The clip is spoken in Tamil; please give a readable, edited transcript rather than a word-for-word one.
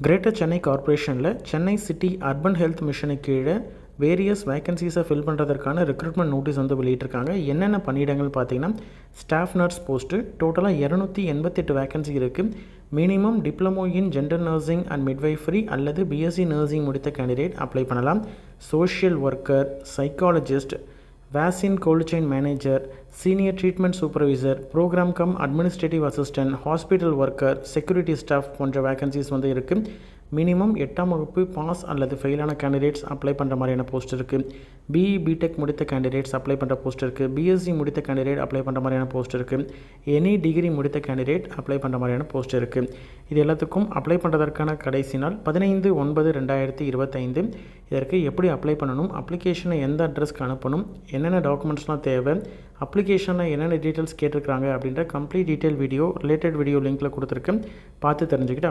கிரேட்டர் சென்னை கார்ப்பரேஷனில் சென்னை சிட்டி அர்பன் ஹெல்த் மிஷனுக்கு கீழே வேரியஸ் வேகன்சிஸை ஃபில் பண்ணுறதற்கான ரெக்ரூட்மெண்ட் நோட்டீஸ் வந்து வெளியிட்டிருக்காங்க. என்னென்ன பணியிடங்கள் பார்த்தீங்கன்னா, ஸ்டாஃப் நர்ஸ் போஸ்ட்டு டோட்டலாக 288 வேகன்சி இருக்குது. Minimum diploma in general nursing and midwifery அல்லது பிஎஸ்சி நர்சிங் முடித்த கேண்டிடேட் அப்ளை பண்ணலாம். Social worker, psychologist, vaccine cold chain manager, senior treatment supervisor, programme cum administrative assistant, hospital worker, security staff போன்ற வேகன்சிஸ் வந்து இருக்குது. மினிமம் 8ஆம் வகுப்பு பாஸ் அல்லது ஃபெயிலான கேண்டிடேட்ஸ் அப்ளை பண்ணுற மாதிரியான போஸ்ட் இருக்குது. பிஇ பிடெக் முடித்த கேண்டிடேட்ஸ் அப்ளை பண்ணுற போஸ்ட் இருக்குது. பிஎஸ்சி முடித்த கேண்டிடேட் அப்ளை பண்ணுற மாதிரியான போஸ்ட் இருக்குது. எனி டிகிரி முடித்த கேண்டிடேட் அப்ளை பண்ணுற மாதிரியான போஸ்ட் இருக்குது. இது எல்லாத்துக்கும் அப்ளை பண்ணுறதற்கான கடைசி நாள் 15/9/2025. இதற்கு எப்படி அப்ளை பண்ணணும், அப்ளிகேஷனை எந்த அட்ரஸ்க்கு அனுப்பணும், என்னென்ன டாக்குமெண்ட்ஸ்லாம் தேவை, அப்ளிகேஷனில் என்னென்ன டீட்டெயில்ஸ் கேட்டிருக்காங்க அப்படின்ற complete detail video related video லிங்க்கில் கொடுத்துருக்கேன். பார்த்து தெரிஞ்சுக்கிட்டு